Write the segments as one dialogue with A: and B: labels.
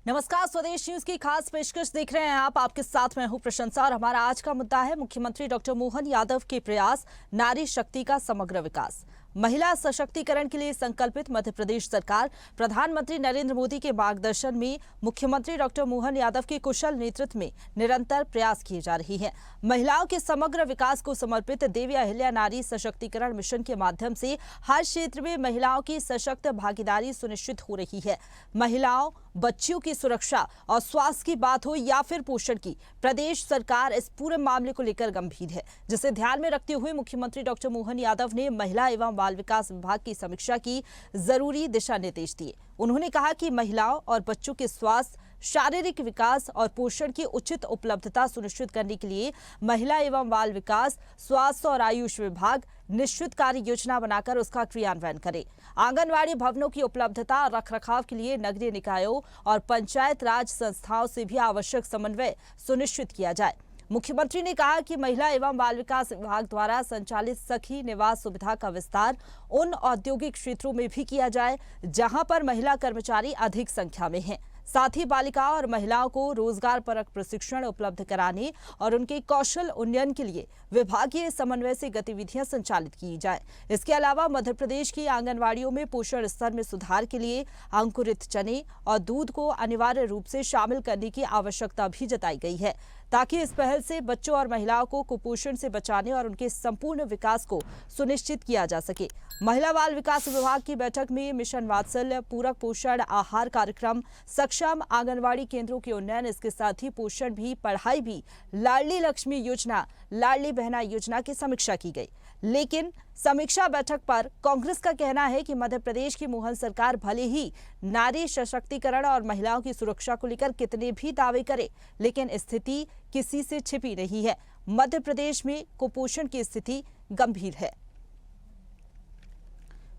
A: नमस्कार, स्वदेश न्यूज की खास पेशकश देख रहे हैं आप। आपके साथ मैं हूं प्रशंसा और हमारा आज का मुद्दा है मुख्यमंत्री डॉक्टर मोहन यादव के प्रयास, नारी शक्ति का समग्र विकास। महिला सशक्तिकरण के लिए संकल्पित मध्य प्रदेश सरकार प्रधानमंत्री नरेंद्र मोदी के मार्गदर्शन में मुख्यमंत्री डॉक्टर मोहन यादव के कुशल नेतृत्व में निरंतर प्रयास किए जा रही है। महिलाओं के समग्र विकास को समर्पित देवी अहिल्या नारी सशक्तिकरण मिशन के माध्यम से हर क्षेत्र में महिलाओं की सशक्त भागीदारी सुनिश्चित हो रही है। महिलाओं, बच्चियों की सुरक्षा और स्वास्थ्य की बात हो या फिर पोषण की, प्रदेश सरकार इस पूरे मामले को लेकर गंभीर है, जिसे ध्यान में रखते हुए मुख्यमंत्री डॉक्टर मोहन यादव ने महिला एवं बाल विकास विभाग की समीक्षा की जरूरी दिशा निर्देश दिए। उन्होंने कहा कि महिलाओं और बच्चों के स्वास्थ्य, शारीरिक विकास और पोषण की उचित उपलब्धता सुनिश्चित करने के लिए महिला एवं बाल विकास, स्वास्थ्य और आयुष विभाग निश्चित कार्य योजना बनाकर उसका क्रियान्वयन करे। आंगनवाड़ी भवनों की उपलब्धता और रखरखाव के लिए नगरीय निकायों और पंचायत राज संस्थाओं से भी आवश्यक समन्वय सुनिश्चित किया जाए। मुख्यमंत्री ने कहा कि महिला एवं बाल विकास विभाग द्वारा संचालित सखी निवास सुविधा का विस्तार उन औद्योगिक क्षेत्रों में भी किया जाए जहां पर महिला कर्मचारी अधिक संख्या में हैं। साथ ही बालिकाओं और महिलाओं को रोजगार परक प्रशिक्षण उपलब्ध कराने और उनके कौशल उन्नयन के लिए विभागीय समन्वय से गतिविधियां संचालित की जाए। इसके अलावा मध्य प्रदेश की आंगनवाड़ियों में पोषण स्तर में सुधार के लिए अंकुरित चने और दूध को अनिवार्य रूप से शामिल करने की आवश्यकता भी जताई गई है, ताकि इस पहल से बच्चों और महिलाओं को कुपोषण से बचाने और उनके संपूर्ण विकास को सुनिश्चित किया जा सके। महिला बाल विकास विभाग की बैठक में मिशन वात्सल्य, पूरक पोषण आहार कार्यक्रम, सक्षम आंगनवाड़ी केंद्रों के उन्नयन, इसके साथ ही पोषण भी, पढ़ाई भी, लाडली लक्ष्मी योजना, लाडली बहना योजना की समीक्षा की गई। लेकिन समीक्षा बैठक पर कांग्रेस का कहना है कि मध्य प्रदेश की मोहन सरकार भले ही नारी सशक्तिकरण और महिलाओं की सुरक्षा को लेकर कितने भी दावे करे, लेकिन स्थिति किसी से छिपी नहीं है। मध्य प्रदेश में कुपोषण की स्थिति गंभीर है।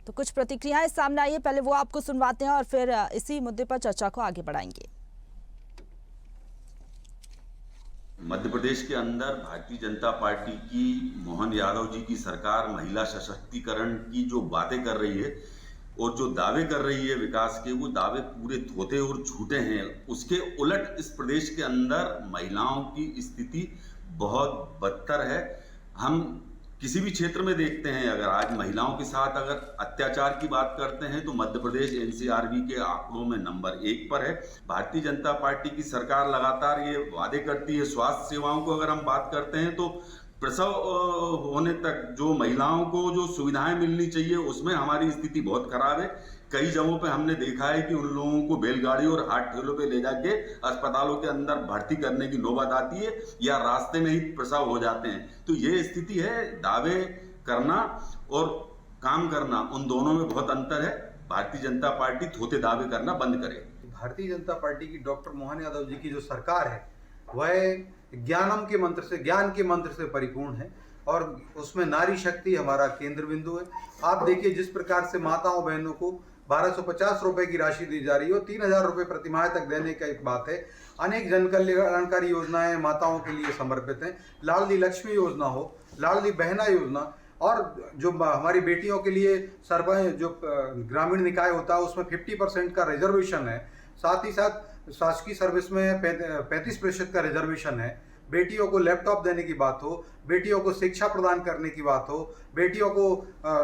A: तो कुछ प्रतिक्रियाएं सामने आई है, पहले वो आपको सुनवाते हैं और फिर इसी मुद्दे पर चर्चा को आगे बढ़ाएंगे।
B: मध्य प्रदेश के अंदर भारतीय जनता पार्टी की मोहन यादव जी की सरकार महिला सशक्तिकरण की जो बातें कर रही है और जो दावे कर रही है विकास के, वो दावे पूरे धोते और झूठे हैं। उसके उलट इस प्रदेश के अंदर महिलाओं की स्थिति बहुत बदतर है। हम किसी भी क्षेत्र में देखते हैं, अगर आज महिलाओं के साथ अगर अत्याचार की बात करते हैं तो मध्य प्रदेश एनसीआरबी के आंकड़ों में नंबर 1 पर है। भारतीय जनता पार्टी की सरकार लगातार ये वादे करती है। स्वास्थ्य सेवाओं को अगर हम बात करते हैं तो प्रसव होने तक जो महिलाओं को जो सुविधाएं मिलनी चाहिए उसमें हमारी स्थिति बहुत खराब है। कई जगहों पे हमने देखा है कि उन लोगों को बैलगाड़ी और हाथ ठेलों पे ले जाके अस्पतालों के अंदर भर्ती करने की नौबत आती है या रास्ते में ही प्रसव हो जाते हैं। तो ये स्थिति है। दावे करना और काम करना, उन दोनों में बहुत अंतर है। भारतीय जनता पार्टी थोथे दावे करना बंद करे।
C: भारतीय जनता पार्टी की डॉक्टर मोहन यादव जी की जो सरकार है वह ज्ञानम के मंत्र से, ज्ञान के मंत्र से परिपूर्ण है और उसमें नारी शक्ति हमारा केंद्र बिंदु है। आप देखिए जिस प्रकार से माताओं बहनों को 1250 रुपए की राशि दी जा रही है और 3000 रुपए प्रतिमाह तक देने का एक बात है। अनेक जन कल्याणकारी योजनाएं माताओं के लिए समर्पित हैं। लाडली लक्ष्मी योजना हो, लाडली बहना योजना, और जो हमारी बेटियों के लिए सरपंच जो ग्रामीण निकाय होता है उसमें 50% का रिजर्वेशन है। साथ ही साथ शासकीय सर्विस में 35% का रिजर्वेशन है। बेटियों को लैपटॉप देने की बात हो, बेटियों को शिक्षा प्रदान करने की बात हो, बेटियों को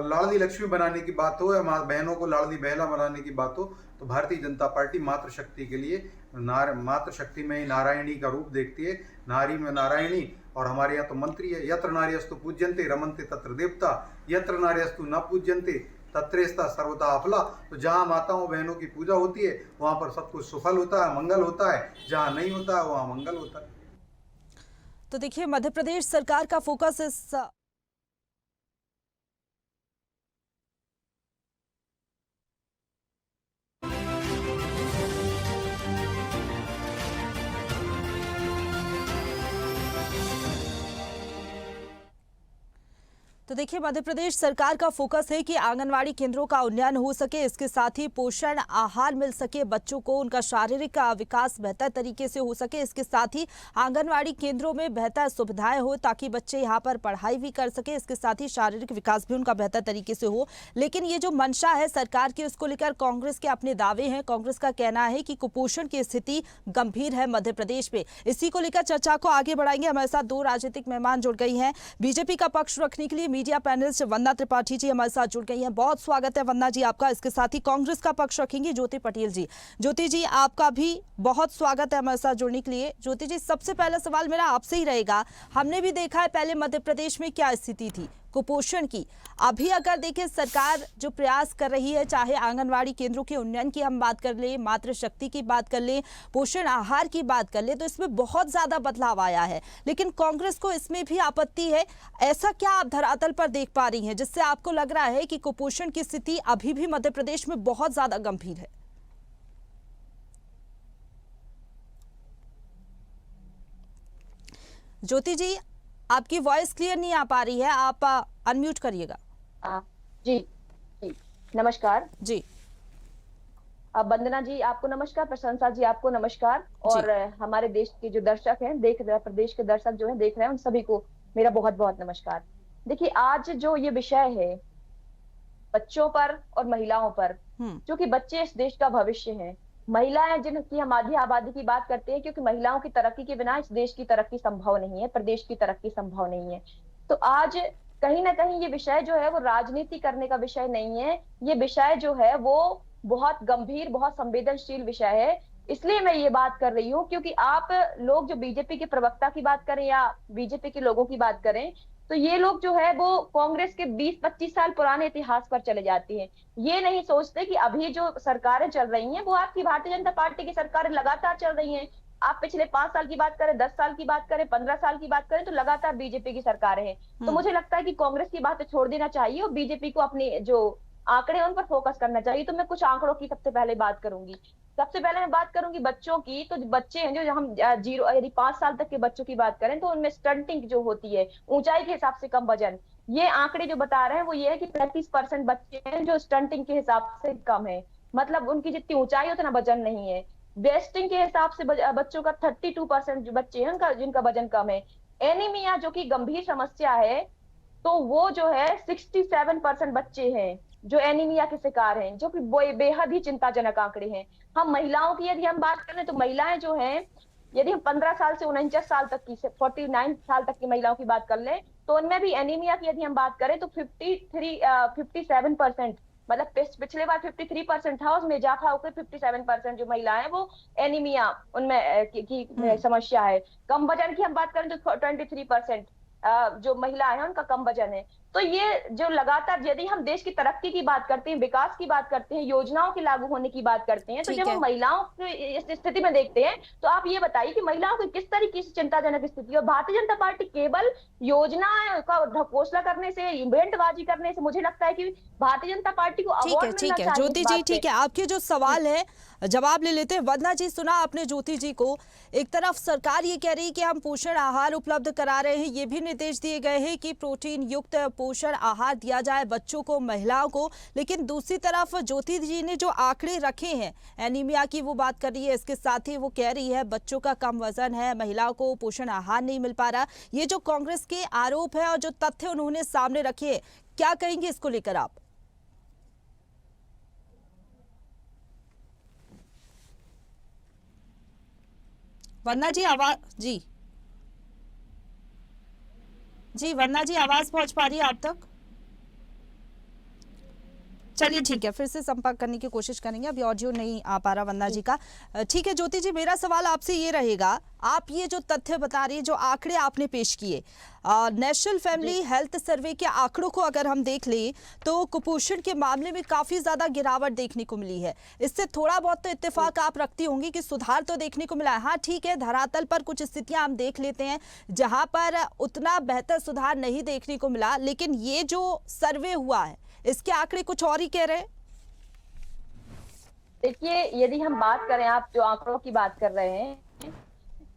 C: लाडली लक्ष्मी बनाने की बात हो या बहनों को लाडली बहना बनाने की बात हो, तो भारतीय जनता पार्टी मातृशक्ति के लिए मातृशक्ति में ही नारायणी का रूप देखती है। नारी में नारायणी। और हमारे यहाँ तो मंत्री है, यत्र नार्यस्तु पूज्यन्ते रमन्ते तत्र देवता, यत्र नार्यस्तु न पूज्यन्ते तत्रेस्ता सर्वथा अफला। तो जहाँ माताओं बहनों की पूजा होती है वहाँ पर सब कुछ सुफल होता है, मंगल होता है। जहाँ नहीं होता है वहाँ मंगल होता है।
A: तो देखिए, मध्य प्रदेश सरकार का फोकस इस तो देखिए, मध्य प्रदेश सरकार का फोकस है कि आंगनवाड़ी केंद्रों का उन्नयन हो सके, इसके साथ ही पोषण आहार मिल सके, बच्चों को उनका शारीरिक विकास बेहतर तरीके से हो सके, इसके साथ ही आंगनवाड़ी केंद्रों में बेहतर सुविधाएं हो ताकि बच्चे यहां पर पढ़ाई भी कर सके, इसके साथ ही शारीरिक विकास भी उनका बेहतर तरीके से हो। लेकिन ये जो मंशा है सरकार की, उसको लेकर कांग्रेस के अपने दावे हैं। कांग्रेस का कहना है कि कुपोषण की स्थिति गंभीर है मध्य प्रदेश में। इसी को लेकर चर्चा को आगे बढ़ाएंगे। हमारे साथ दो राजनीतिक मेहमान जुड़ गई हैं। बीजेपी का पक्ष रखने के लिए मीडिया पैनलिस्ट वंदना त्रिपाठी जी हमारे साथ जुड़ गई हैं। बहुत स्वागत है वंदना जी आपका। इसके साथ ही कांग्रेस का पक्ष रखेंगे ज्योति पटेल जी। ज्योति जी, आपका भी बहुत स्वागत है हमारे साथ जुड़ने के लिए। ज्योति जी, सबसे पहला सवाल मेरा आपसे ही रहेगा। हमने भी देखा है पहले मध्य प्रदेश में क्या स्थिति थी कुपोषण की। अभी अगर देखें, सरकार जो प्रयास कर रही है, चाहे आंगनवाड़ी केंद्रों के उन्नयन की हम बात कर लें, मातृशक्ति की बात कर लें, पोषण आहार की बात कर लें, तो इसमें बहुत ज्यादा बदलाव आया है। लेकिन कांग्रेस को इसमें भी आपत्ति है। ऐसा क्या आप धरातल पर देख पा रही हैं जिससे आपको लग रहा है कि कुपोषण की स्थिति अभी भी मध्य प्रदेश में बहुत ज्यादा गंभीर है? ज्योति जी, आपकी वॉइस क्लियर नहीं आ पा रही है, आप अनम्यूट करिएगा।
D: जी जी, नमस्कार
A: जी।
D: वंदना जी आपको नमस्कार, प्रशंसा जी आपको नमस्कार, और हमारे देश के जो दर्शक हैं, प्रदेश के दर्शक जो हैं देख रहे हैं, उन सभी को मेरा बहुत बहुत नमस्कार। देखिए, आज जो ये विषय है बच्चों पर और महिलाओं पर, जो कि बच्चे इस देश का भविष्य हैं, महिलाएं जिनकी हम आधी आबादी की बात करते हैं, क्योंकि महिलाओं की तरक्की के बिना इस देश की तरक्की संभव नहीं है, प्रदेश की तरक्की संभव नहीं है। तो आज कहीं ना कहीं ये विषय जो है वो राजनीति करने का विषय नहीं है। ये विषय जो है वो बहुत गंभीर, बहुत संवेदनशील विषय है। इसलिए मैं ये बात कर रही हूँ क्योंकि आप लोग जो बीजेपी के प्रवक्ता की बात करें या बीजेपी के लोगों की बात करें, तो ये लोग जो है वो कांग्रेस के 20-25 साल पुराने इतिहास पर चले जाती हैं। ये नहीं सोचते कि अभी जो सरकारें चल रही हैं वो आपकी भारतीय जनता पार्टी की सरकारें लगातार चल रही हैं। आप पिछले 5 साल की बात करें, 10 साल की बात करें, 15 साल की बात करें, तो लगातार बीजेपी की सरकारें हैं। तो मुझे लगता है कि कांग्रेस की बात छोड़ देना चाहिए और बीजेपी को अपने जो आंकड़े उन पर फोकस करना चाहिए। तो मैं कुछ आंकड़ों की सबसे पहले बात करूंगी। सबसे पहले मैं बात करूंगी बच्चों की। तो बच्चे हैं जो हम यदि 5 साल तक के बच्चों की बात करें तो उनमें स्टंटिंग जो होती है, ऊंचाई के हिसाब से कम वजन, ये आंकड़े जो बता रहे हैं वो ये है कि 35% बच्चे हैं जो स्टंटिंग के हिसाब से कम है, मतलब उनकी जितनी ऊंचाई उतना वजन नहीं है। वेस्टिंग के हिसाब से बच्चों का 32% जो बच्चे हैं जिनका वजन कम है। एनीमिया जो कि गंभीर समस्या है, तो वो जो है 67% बच्चे हैं जो एनीमिया के शिकार हैं, जो कि बेहद ही चिंताजनक आंकड़े हैं। हम महिलाओं की यदि हम बात करें तो महिलाएं जो हैं, यदि हम 15 साल से 49 साल तक की 49 साल तक की महिलाओं की बात कर लें, तो उनमें भी एनीमिया की यदि हम बात करें तो 57%, मतलब पिछले बार 53% था, उसमें इजाफा होकर 57% जो महिला है वो एनीमिया उनमें की समस्या है। कम वजन की हम बात करें तो 23% जो महिला है उनका कम वजन है। तो ये जो लगातार, यदि हम देश की तरक्की की बात करते हैं, विकास की बात करते हैं, योजनाओं के लागू होने की बात करते हैं, तो जब हम महिलाओं की इस स्थिति में देखते हैं तो आप ये बताइए कि महिलाओं की किस तरीके से चिंताजनक स्थिति। और भारतीय जनता पार्टी केवल योजना का घोषणा करने से, इवेंटबाजी करने से, मुझे लगता है कि भारतीय जनता पार्टी को अवार्ड मिलना चाहिए।
A: ठीक है ज्योति जी, ठीक है, आपके जो सवाल है जवाब ले लेते हैं। वंदना जी, सुना आपने ज्योति जी को। एक तरफ सरकार ये कह रही है कि हम पोषण आहार उपलब्ध करा रहे हैं, ये भी निर्देश दिए गए हैं कि प्रोटीन युक्त पोषण आहार दिया जाए बच्चों को, महिलाओं को। लेकिन दूसरी तरफ ज्योति जी ने जो आंकड़े रखे हैं एनीमिया की, वो बात कर रही है। इसके साथ ही वो कह रही है बच्चों का कम वजन है, महिलाओं को पोषण आहार नहीं मिल पा रहा। ये जो कांग्रेस के आरोप है और जो तथ्य उन्होंने सामने रखे, क्या कहेंगे इसको लेकर आप? वंदना जी आवाज, जी वंदना जी आवाज पहुंच पा रही है आप तक? चलिए ठीक है, फिर से संपर्क करने की कोशिश करेंगे। अभी ऑडियो नहीं आ पा रहा वंदना जी का। ठीक है ज्योति जी, मेरा सवाल आपसे ये रहेगा, आप ये जो तथ्य बता रही है, जो आंकड़े आपने पेश किए, नेशनल फैमिली हेल्थ सर्वे के आंकड़ों को अगर हम देख लें तो कुपोषण के मामले में काफी ज्यादा गिरावट देखने को मिली है। इससे थोड़ा बहुत तो इत्तेफाक आप रखती होंगी कि सुधार तो देखने को मिला है। हाँ ठीक है, धरातल पर कुछ स्थितियां हम देख लेते हैं जहां पर उतना बेहतर सुधार नहीं देखने को मिला, लेकिन ये जो सर्वे हुआ है इसके आंकड़े कुछ और ही कह रहे हैं।
D: देखिए, यदि हम बात करें, आप जो आंकड़ों की बात कर रहे हैं,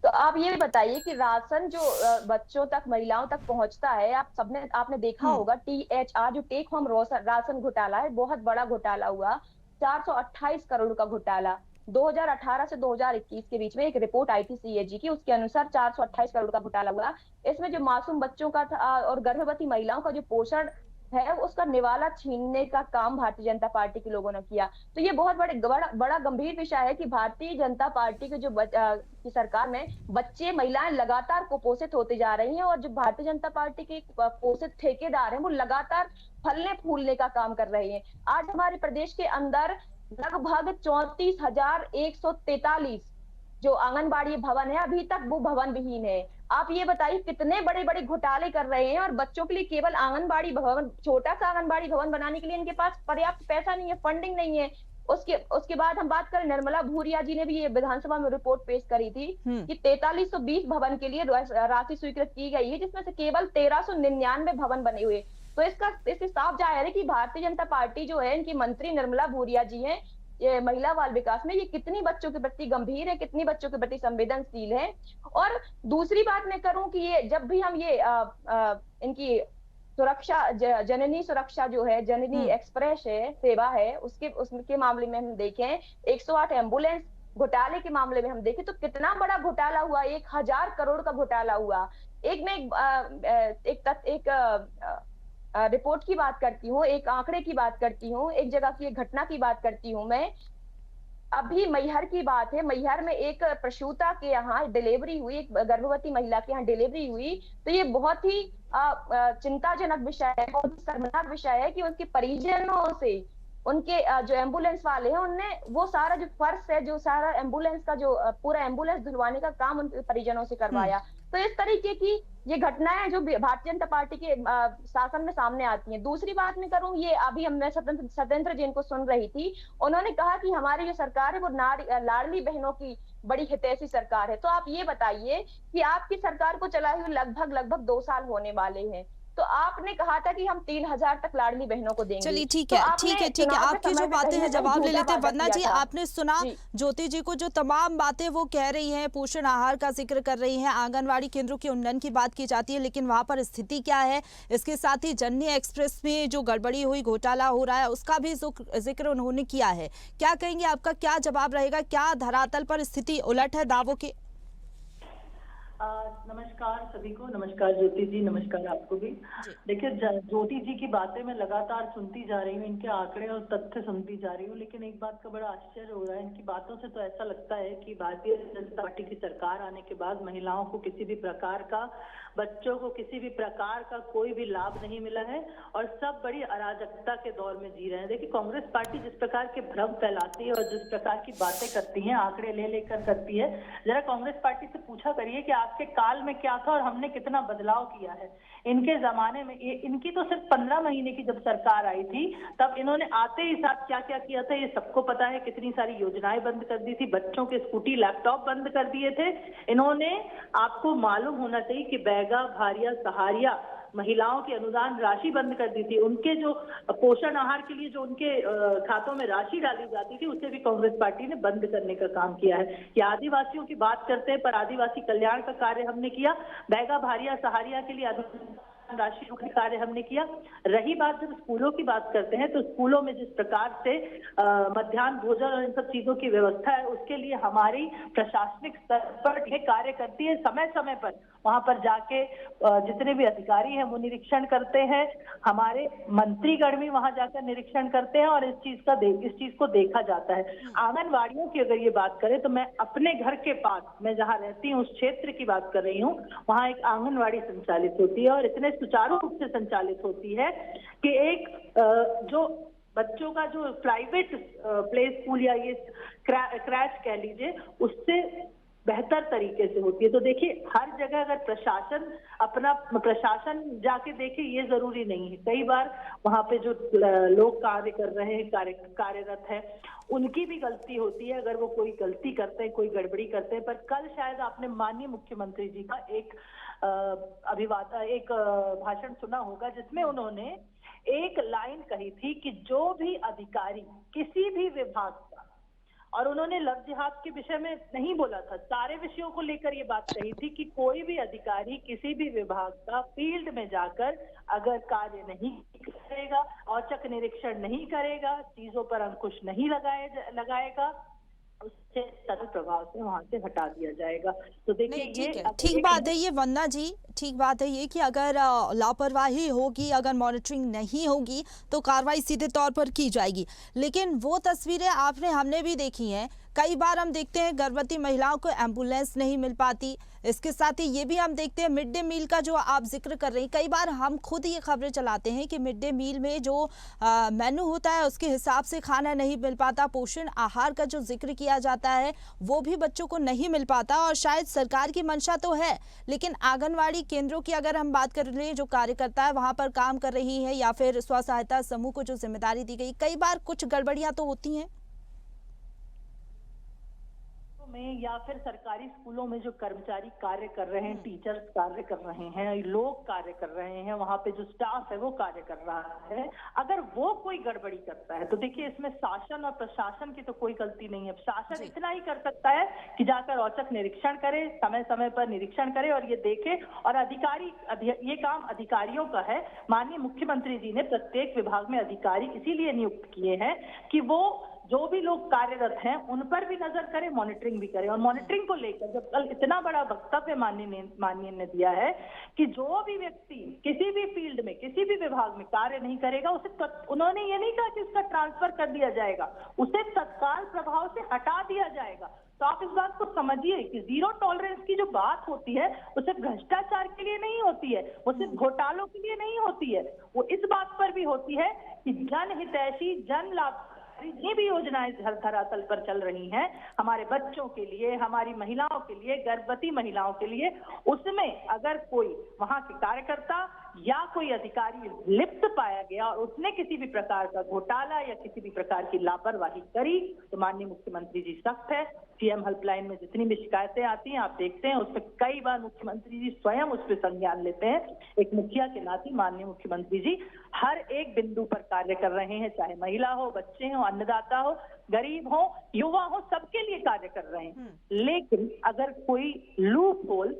D: तो आप ये बताइए कि राशन जो बच्चों तक, महिलाओं तक पहुंचता है, आपने देखा होगा THR जो टेक होम राशन घोटाला है, बहुत बड़ा घोटाला हुआ, 428 करोड़ का घोटाला। 2018 से 2021 के बीच में एक रिपोर्ट आई थी CAG की, उसके अनुसार 428 करोड़ का घोटाला हुआ। इसमें जो मासूम बच्चों का था और गर्भवती महिलाओं का जो पोषण है, उसका निवाला छीनने का काम भारतीय जनता पार्टी के लोगों ने किया। तो ये बहुत बड़ा गंभीर विषय है कि भारतीय जनता पार्टी के की सरकार में बच्चे, महिलाएं लगातार कुपोषित होते जा रही हैं, और जो भारतीय जनता पार्टी के पोषित ठेकेदार हैं, वो लगातार फलने फूलने का काम कर रहे हैं। आज हमारे प्रदेश के अंदर लगभग 34,143 जो आंगनबाड़ी भवन है, अभी तक वो भवन विहीन है। आप ये बताइए कितने बड़े बड़े घोटाले कर रहे हैं, और बच्चों के लिए केवल आंगनबाड़ी भवन, छोटा सा आंगनबाड़ी भवन बनाने के लिए इनके पास पर्याप्त पैसा नहीं है, फंडिंग नहीं है। उसके बाद हम बात करें, निर्मला भूरिया जी ने भी ये विधानसभा में रिपोर्ट पेश करी थी कि 4320 भवन के लिए राशि स्वीकृत की गई है, जिसमें से केवल 1399 भवन बने हुए। तो इससे साफ जाहिर है कि भारतीय जनता पार्टी जो है, इनकी मंत्री निर्मला भूरिया जी है, ये महिला बाल विकास में ये कितनी बच्चों के प्रति गंभीर है, कितनी बच्चों के प्रति संवेदनशील है। और दूसरी बात मैं करूं कि ये जब भी हम ये इनकी सुरक्षा, जननी सुरक्षा जो है, जननी एक्सप्रेस है, सेवा है, उसके मामले में हम देखें, 108 एम्बुलेंस घोटाले के मामले में हम देखें, तो कितना बड़ा घोटाला हुआ, 1000 करोड़ का घोटाला हुआ। एक रिपोर्ट की बात करती हूँ, एक आंकड़े की बात करती हूँ, एक जगह की एक घटना की बात करती हूँ मैं। अभी मैहर की बात है, मैहर में एक प्रसूता के यहाँ डिलीवरी हुई, एक गर्भवती महिला के यहाँ डिलीवरी हुई। तो ये बहुत ही चिंताजनक विषय है, बहुत ही शर्मनाक विषय है कि उनके परिजनों से, उनके जो एम्बुलेंस वाले हैं, उनने वो सारा जो फर्श है, जो सारा एम्बुलेंस का जो पूरा एम्बुलेंस धुलवाने का काम उनके परिजनों से करवाया। तो इस तरीके की ये घटनाएं जो भारतीय जनता पार्टी के शासन में सामने आती हैं। दूसरी बात मैं करूं, ये अभी मैं सत्येंद्र जैन को सुन रही थी, उन्होंने कहा कि हमारी जो सरकार है वो लाडली बहनों की बड़ी हितैषी सरकार है। तो आप ये बताइए कि आपकी सरकार को चलाए हुए लगभग 2 साल होने वाले हैं, तो आपने कहा था कि हम 3000 तक लाडली बहनों को देंगे।
A: चलिए ठीक
D: तो
A: है, ठीक है, ठीक है, आपकी जो बातें हैं जवाब ले लेते हैं। वंदना जी, आपने सुना ज्योति जी को जो तमाम बातें वो कह रही हैं, पोषण आहार का जिक्र कर रही हैं, आंगनवाड़ी केंद्रों के उन्नयन की बात की जाती है, लेकिन वहां पर स्थिति क्या है? इसके साथ ही जननी एक्सप्रेस में जो गड़बड़ी हुई, घोटाला हो रहा है, उसका भी जिक्र उन्होंने किया है। क्या कहेंगे, आपका क्या जवाब रहेगा? क्या धरातल पर स्थिति उलट है दावों के?
E: नमस्कार सभी को, नमस्कार ज्योति जी, नमस्कार आपको भी। देखिए, ज्योति जी की बातें मैं लगातार सुनती जा रही हूँ, इनके आंकड़े और तथ्य सुनती जा रही हूँ, लेकिन एक बात का बड़ा आश्चर्य हो रहा है, इनकी बातों से तो ऐसा लगता है कि भारतीय जनता पार्टी की सरकार आने के बाद महिलाओं को किसी भी प्रकार का, बच्चों को किसी भी प्रकार का कोई भी लाभ नहीं मिला है, और सब बड़ी अराजकता के दौर में जी रहे हैं। देखिए, कांग्रेस पार्टी जिस प्रकार के भ्रम फैलाती है और जिस प्रकार की बातें करती है, आंकड़े ले लेकर करती है, जरा कांग्रेस पार्टी से पूछा करिए कि आपके काल में क्या था और हमने कितना बदलाव किया है। इनके जमाने में इनकी तो सिर्फ 15 महीने की जब सरकार आई थी, तब इन्होंने आते ही साथ क्या क्या किया था ये सबको पता है। कितनी सारी योजनाएं बंद कर दी थी, बच्चों के स्कूटी लैपटॉप बंद कर दिए थे इन्होंने। आपको मालूम होना चाहिए कि बैगा, भारिया, सहारिया महिलाओं की अनुदान राशि बंद कर दी थी। उनके जो पोषण आहार के लिए जो उनके खातों में राशि डाली जाती थी, उसे भी कांग्रेस पार्टी ने बंद करने का काम किया है। ये आदिवासियों की बात करते हैं, पर आदिवासी कल्याण का कार्य हमने किया। बैगा, भारिया, सहारिया के लिए राशि का कार्य हमने किया। रही बात जब स्कूलों की बात करते हैं, तो स्कूलों में जिस प्रकार से मध्याह्न भोजन और इन सब चीजों की व्यवस्था है, उसके लिए हमारी प्रशासनिक स्तर पर कार्य करती है। समय समय पर वहां पर जाके जितने भी अधिकारी हैं वो निरीक्षण करते हैं, हमारे मंत्रीगण भी वहां जाकर निरीक्षण करते हैं, और इस चीज को देखा जाता है। आंगनवाड़ियों की अगर ये बात करें, तो मैं अपने घर के पास, मैं जहाँ रहती हूँ उस क्षेत्र की बात कर रही हूँ, वहाँ एक आंगनवाड़ी संचालित होती है, और इतने सुचारू रूप से संचालित होती है कि एक जो बच्चों का जो प्राइवेट प्ले स्कूल या ये क्रैच कह लीजिए, उससे बेहतर तरीके से होती है। तो देखिए, हर जगह अगर प्रशासन जाके देखे, ये जरूरी नहीं है। कई बार वहां पे जो लोग कार्य कर रहे हैं, कार्यरत है, उनकी भी गलती होती है, अगर वो कोई गलती करते हैं, कोई गड़बड़ी करते हैं। पर कल शायद आपने माननीय मुख्यमंत्री जी का एक भाषण सुना होगा, जिसमें उन्होंने एक लाइन कही थी कि जो भी अधिकारी किसी भी विभाग का और उन्होंने लव जिहाद के विषय में नहीं बोला था, सारे विषयों को लेकर ये बात कही थी कि कोई भी अधिकारी किसी भी विभाग का फील्ड में जाकर अगर कार्य नहीं करेगा, औचक निरीक्षण नहीं करेगा, चीजों पर अंकुश नहीं लगाएगा, उससे सरल प्रभाव से वहां से हटा दिया जाएगा। तो देखिए ये
A: ठीक बात है ये वंदना जी, ठीक बात है ये कि अगर लापरवाही होगी, अगर मॉनिटरिंग नहीं होगी तो कार्रवाई सीधे तौर पर की जाएगी। लेकिन वो तस्वीरें हमने भी देखी हैं, कई बार हम देखते हैं गर्भवती महिलाओं को एम्बुलेंस नहीं मिल पाती। इसके साथ ही ये भी हम देखते हैं मिड डे मील का जो आप जिक्र कर रही हैं, कई बार हम खुद ये खबरें चलाते हैं कि मिड डे मील में जो मेनू होता है उसके हिसाब से खाना नहीं मिल पाता, पोषण आहार का जो जिक्र किया जाता है वो भी बच्चों को नहीं मिल पाता। और शायद सरकार की मंशा तो है, लेकिन आंगनवाड़ी केंद्रों की अगर हम बात कर लें, जो कार्यकर्ता है वहां पर काम कर रही है या फिर स्व सहायता समूह को जो जिम्मेदारी दी गई, कई बार कुछ गड़बड़ियां तो होती हैं
E: में या फिर सरकारी स्कूलों में जो कर्मचारी कार्य कर रहे हैं, टीचर्स कार्य कर रहे हैं, लोग कार्य कर रहे हैं, वहां पे जो स्टाफ है वो कार्य कर रहा है, अगर वो कोई गड़बड़ी करता है तो देखिए इसमें शासन और प्रशासन की तो कोई गलती नहीं है। शासन इतना ही कर सकता है कि जाकर औचक निरीक्षण करे, समय समय पर निरीक्षण करे और ये देखे, और ये काम अधिकारियों का है। माननीय मुख्यमंत्री जी ने प्रत्येक विभाग में अधिकारी इसीलिए नियुक्त किए हैं कि वो जो भी लोग कार्यरत हैं उन पर भी नजर करें, मॉनिटरिंग भी करें। और मॉनिटरिंग को लेकर जब कल इतना बड़ा वक्तव्य माननीय ने दिया है कि जो भी व्यक्ति किसी भी फील्ड में किसी भी विभाग में कार्य नहीं करेगा उसे उन्होंने ये नहीं कहा कि उसका ट्रांसफर कर दिया जाएगा, उसे तत्काल प्रभाव से हटा दिया जाएगा। तो आप इस बात को समझिए कि जीरो टॉलरेंस की जो बात होती है वो सिर्फ भ्रष्टाचार के लिए नहीं होती है, वो सिर्फ घोटालों के लिए नहीं होती है, वो इस बात पर भी होती है कि जन हितैषी जन लाभ ये भी योजनाएं धरातल पर चल रही हैं हमारे बच्चों के लिए, हमारी महिलाओं के लिए, गर्भवती महिलाओं के लिए। उसमें अगर कोई वहां के कार्यकर्ता या कोई अधिकारी लिप्त पाया गया और उसने किसी भी प्रकार का घोटाला या किसी भी प्रकार की लापरवाही करी तो माननीय मुख्यमंत्री जी सख्त है। सीएम हेल्पलाइन में जितनी भी शिकायतें आती हैं आप देखते हैं उसमें कई बार मुख्यमंत्री जी स्वयं उस पर संज्ञान लेते हैं। एक मुखिया के नाते माननीय मुख्यमंत्री जी हर एक बिंदु पर कार्य कर रहे हैं, चाहे महिला हो, बच्चे हो, अन्नदाता हो, गरीब हो, युवा हो, सबके लिए कार्य कर रहे हैं। लेकिन अगर कोई लूप होल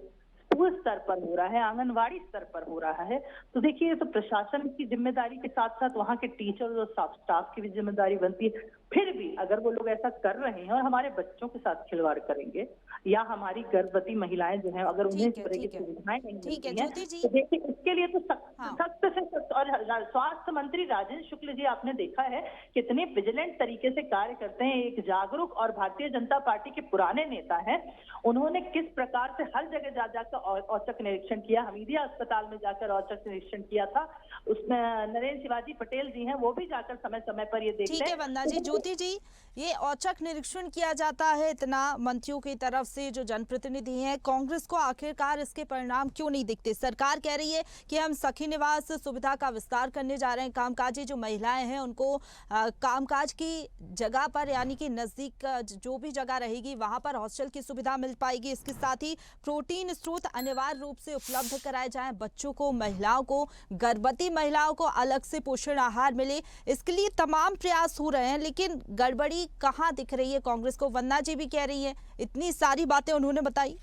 E: स्कूल स्तर पर हो रहा है, आंगनवाड़ी स्तर पर हो रहा है, तो देखिए तो प्रशासन की जिम्मेदारी के साथ साथ वहां के टीचर और स्टाफ की भी जिम्मेदारी बनती है। फिर भी अगर वो लोग ऐसा कर रहे हैं और हमारे बच्चों के साथ खिलवाड़ करेंगे या हमारी गर्भवती महिलाएं जो हैं अगर उन्हें इस तरह की सुविधाएं नहीं मिलती हैं तो देखिए इसके लिए तो सख्त से सख्त। और स्वास्थ्य मंत्री राजेंद्र शुक्ल जी आपने देखा है कितने विजिलेंट तरीके से कार्य करते हैं, एक जागरूक और भारतीय जनता पार्टी के पुराने नेता हैं। उन्होंने किस प्रकार से हर जगह जाकर औचक निरीक्षण किया, हमीदिया अस्पताल में जाकर औचक निरीक्षण किया था, उसमें नरेंद्र शिवाजी पटेल जी हैं वो भी जाकर समय समय पर ये देखते हैं।
A: ठीक है वंदना जी, ज्योति जी, ये औचक निरीक्षण किया जाता है इतना मंत्रियों की तरफ से, जो जनप्रतिनिधि हैं, कांग्रेस को आखिरकार इसके परिणाम क्यों नहीं दिखते? सरकार कह रही है कि हम सखी निवास सुविधा का विस्तार करने जा रहे हैं, कामकाजी जो महिलाएं हैं उनको कामकाज की जगह पर यानी कि नजदीक जो भी जगह रहेगी वहां पर हॉस्टल की सुविधा मिल पाएगी। इसके साथ ही प्रोटीन स्रोत अनिवार्य रूप से उपलब्ध कराए जाएं, बच्चों को, महिलाओं को, गर्भवती महिलाओं को अलग से पोषण आहार मिले, इसके लिए तमाम प्रयास हो रहे हैं। लेकिन गड़बड़ी कहां दिख रही है कांग्रेस को? वंदना जी भी कह रही है, इतनी सारी बातें उन्होंने बताई।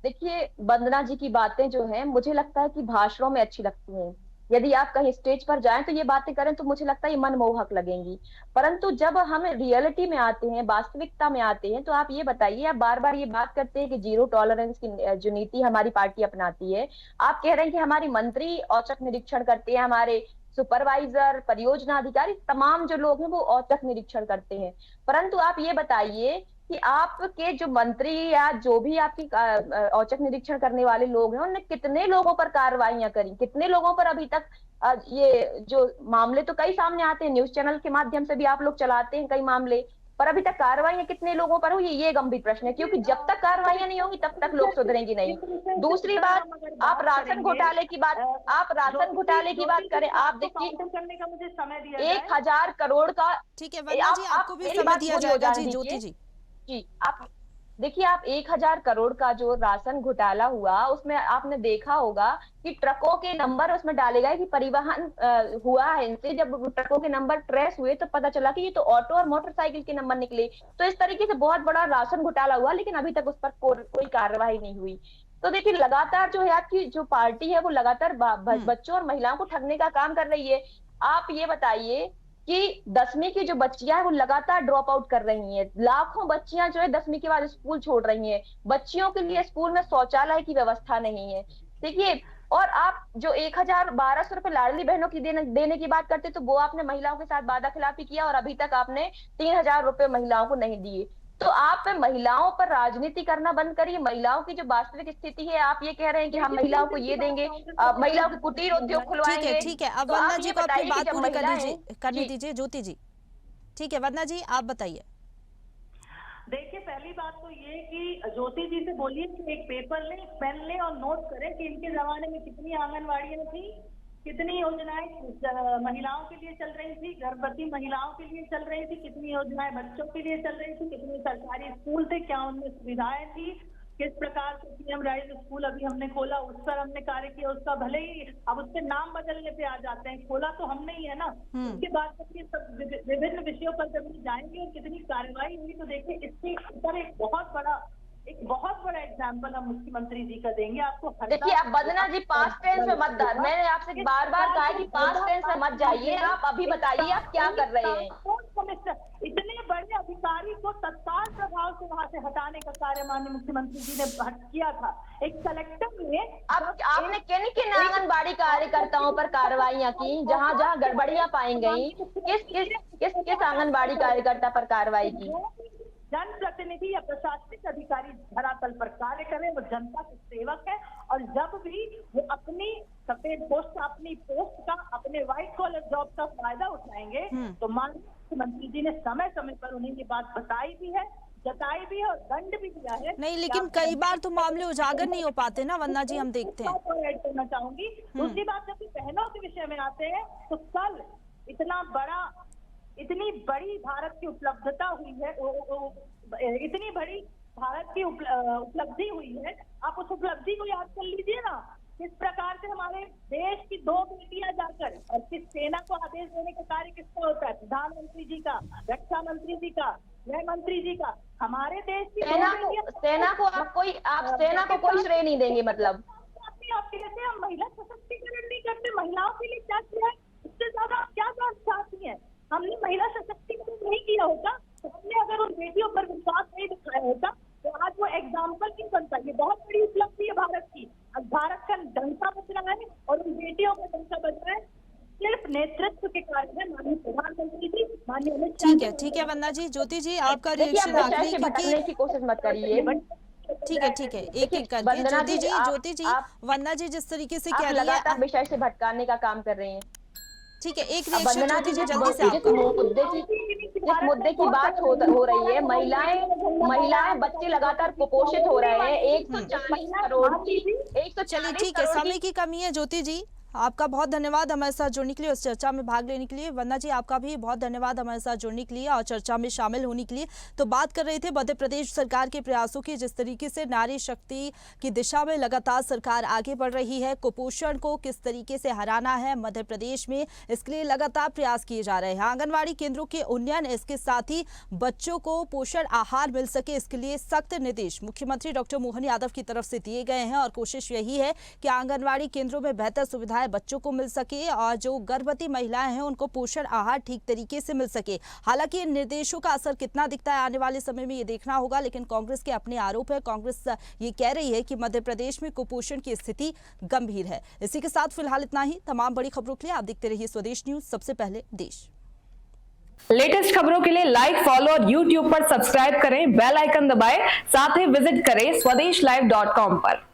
D: देखिए वंदना जी की बातें जो हैं मुझे लगता है कि भाषणों में अच्छी लगती हैं, यदि आप कहीं स्टेज पर जाएं तो ये बातें करें तो मुझे लगता है ये मनमोहक लगेंगी, परंतु जब हम रियलिटी में आते हैं, वास्तविकता में आते हैं, तो आप ये बताइए, आप बार बार ये बात करते हैं कि जीरो टॉलरेंस की जो नीति हमारी पार्टी अपनाती है, आप कह रहे हैं कि हमारी मंत्री औचक निरीक्षण करते हैं, हमारे सुपरवाइजर, परियोजना अधिकारी, तमाम जो लोग हैं वो औचक निरीक्षण करते हैं, परंतु आप ये बताइए कि आपके जो मंत्री या जो भी आपकी औचक निरीक्षण करने वाले लोग हैं उन्होंने कितने लोगों पर कार्रवाइयां करी, कितने लोगों पर अभी तक ये जो मामले तो कई सामने आते हैं, न्यूज चैनल के माध्यम से भी आप लोग चलाते हैं कई मामले, पर अभी तक कार्रवाइयां कितने लोगों पर हुई, ये गंभीर प्रश्न है, क्योंकि जब तक कार्रवाइयां नहीं होंगी तब तक लोग सुधरेंगे नहीं। दूसरी बात, आप राशन घोटाले की बात करें, आप देखिए 1000 करोड़ का,
A: ठीक है वंदना जी, आपको भी समय दिया जाएगा। जी ज्योति जी,
D: आप देखिए, आप 1000 करोड़ का जो राशन घोटाला हुआ, उसमें आपने देखा होगा कि ट्रकों के नंबर उसमें डाले गए कि परिवहन हुआ है इनसे। जब ट्रकों के नंबर ट्रेस हुए तो पता चला कि ये तो ऑटो और मोटरसाइकिल के नंबर निकले। तो इस तरीके से बहुत बड़ा राशन घोटाला हुआ, लेकिन अभी तक उस पर कोई कार्रवाई नहीं हुई। तो देखिए, लगातार जो है आपकी जो पार्टी है वो लगातार बच्चों और महिलाओं को ठगने का काम कर रही है। आप ये बताइए कि 10वीं की जो बच्चियां हैं वो लगातार ड्रॉप आउट कर रही हैं। लाखों बच्चियां जो है 10वीं के बाद स्कूल छोड़ रही हैं। बच्चियों के लिए स्कूल में शौचालय की व्यवस्था नहीं है। देखिए, और आप जो 1000-1200 रुपए लाडली बहनों की देने की बात करते, तो वो आपने महिलाओं के साथ वादा खिलाफी किया और अभी तक आपने 3000 रुपए महिलाओं को नहीं दिए। तो आप महिलाओं पर राजनीति करना बंद करिए। महिलाओं की जो वास्तविक स्थिति है, आप ये कह रहे हैं कि हम महिलाओं को ये देंगे, महिलाओं के कुटीर उद्योग खुलवाएंगे।
A: ठीक है। अब
D: तो आप
A: वंदना
D: ये
A: जी को अपनी
D: बताइए कि
A: बात
D: जब
A: पूरी
D: महिलाएं-
A: करने
D: जी।
A: दीजिए ज्योति जी। ठीक है वंदना जी, आप बताइए।
E: देखिए, पहली बात तो ये कि ज्योति जी से बोलिए कि एक पेपर लें, पेन लें और नोट करें कि इनके जमाने में कितनी आंगनवाड़ियां थी, कितनी योजनाएं महिलाओं के लिए चल रही थी, गर्भवती महिलाओं के लिए चल रही थी, कितनी योजनाएं बच्चों के लिए चल रही थी, कितने सरकारी स्कूल थे, क्या उनमें सुविधाएं थी, किस प्रकार से पीएम राइज स्कूल अभी हमने खोला, उस पर हमने कार्य किया। उसका भले ही अब उसके नाम बदलने पे आ जाते हैं, खोला तो हमने ही है ना। उसके बाद जब ये सब विभिन्न विषयों पर जब जाएंगे और कितनी कार्रवाई हुई, तो देखिए इसके ऊपर एक बहुत बड़ा एग्जाम्पल हम मुख्यमंत्री जी का देंगे आपको।
D: देखिए, आप वंदना जी पास्ट टेंस में मत, मैंने आपसे बार बार कहा है कि पास्ट टेंस में मत जाइए। आप अभी बताइए आप क्या कर रहे हैं।
E: इतने बड़े अधिकारी को तत्काल प्रभाव से वहां से हटाने का कार्य माननीय मुख्यमंत्री जी ने किया था। एक कलेक्टर ने
D: आपने किन आंगनबाड़ी कार्यकर्ताओं पर कार्रवाइयां की जहां जहां गड़बड़ियां पाई गई? किस आंगनबाड़ी कार्यकर्ता पर कार्रवाई की?
E: जनप्रतिनिधि या प्रशासनिक अधिकारी धरातल पर कार्य करें, वो जनता के सेवक है। और जब भी वो अपनी सफेद पोस्ट का, अपनी पोस्ट का, अपने व्हाइट कॉलर जॉब का फायदा उठाएंगे, तो माननीय मुख्यमंत्री जी ने समय समय पर उन्हें ये बात बताई भी है, जताई भी है और दंड भी दिया है।
A: नहीं, लेकिन कई बार तो मामले उजागर नहीं हो पाते ना वंदना जी, हम देखते हैं।
E: ऐड करना चाहूंगी। दूसरी बात, जब बहनों के विषय में आते हैं, तो कल इतनी बड़ी भारत की उपलब्धता हुई है, इतनी बड़ी भारत की उपलब्धि हुई है। आप उस उपलब्धि को याद कर लीजिए ना, किस प्रकार से हमारे देश की 2 बेटियां जाकर, और किस सेना को आदेश देने का कार्य किसका होता है? प्रधानमंत्री जी का, रक्षा मंत्री जी का, गृह मंत्री जी का। हमारे देश की
D: सेना को आप सेना को कोई श्रेय नहीं देंगे? मतलब
E: आपके कहते हैं हम महिला सशक्तिकरण नहीं करते, महिलाओं के लिए क्या किया है, इससे ज्यादा आप क्या चाहती है? हमने महिला सशक्तिकरण नहीं किया होता, तो हमने अगर उन बेटियों पर विश्वास नहीं दिखाया होता, तो आज वो एग्जाम्पल नहीं बनता। ये बहुत बड़ी उपलब्धि है भारत की। अब भारत का डंका बज रहा है और उन बेटियों का डंका बज रहा है सिर्फ नेतृत्व के कारण है, माननीय प्रधानमंत्री जी, माननीय अमित शाह।
A: ठीक है वंदना जी। ज्योति जी, आपका
D: देखिए,
A: रिएक्शन
D: आप
A: आखिरी,
D: भटकने की कोशिश मत करिए।
A: ठीक है एक एक करके। ज्योति जी वंदना जी जिस तरीके से कह रही है,
D: लगातार विषय से भटकाने का काम कर रहे हैं।
A: ठीक है, एक रिएक्शन ज्योति जी जल्दी से
D: जिस मुद्दे की बात हो रही है, महिलाएं बच्चे लगातार कुपोषित हो रहे हैं। 140 करोड़ की
A: चलिए ठीक है, समय की कमी है। ज्योति जी आपका बहुत धन्यवाद हमारे साथ जुड़ने के लिए, उस चर्चा में भाग लेने के लिए। वंदना जी आपका भी बहुत धन्यवाद हमारे साथ जुड़ने के लिए और चर्चा में शामिल होने के लिए। तो बात कर रहे थे मध्य प्रदेश सरकार के प्रयासों की, जिस तरीके से नारी शक्ति की दिशा में लगातार सरकार आगे बढ़ रही है। कुपोषण को किस तरीके से हराना है मध्य प्रदेश में, इसके लिए लगातार प्रयास किए जा रहे हैं। आंगनबाड़ी केंद्रों के उन्नयन, इसके साथ ही बच्चों को पोषण आहार मिल सके, इसके लिए सख्त निर्देश मुख्यमंत्री डॉक्टर मोहन यादव की तरफ से दिए गए हैं। और कोशिश यही है कि आंगनबाड़ी केंद्रों में बेहतर सुविधाएं बच्चों को मिल सके और जो गर्भवती महिलाएं हैं उनको पोषण आहार ठीक तरीके से मिल सके। हालांकि इन निर्देशों का असर कितना दिखता है आने वाले समय में ये देखना होगा, लेकिन कांग्रेस के अपने आरोप है। कांग्रेस ये कह रही है कि मध्य प्रदेश में कुपोषण की स्थिति गंभीर है। इसी के साथ फिलहाल इतना ही। तमाम बड़ी खबरों के लिए आप देखते रहिए स्वदेश न्यूज, सबसे पहले देश।
F: लेटेस्ट खबरों के लिए लाइक, फॉलो और YouTube पर सब्सक्राइब करें, बेल आइकन दबाएं, साथ ही विजिट करें swedishlive.com पर।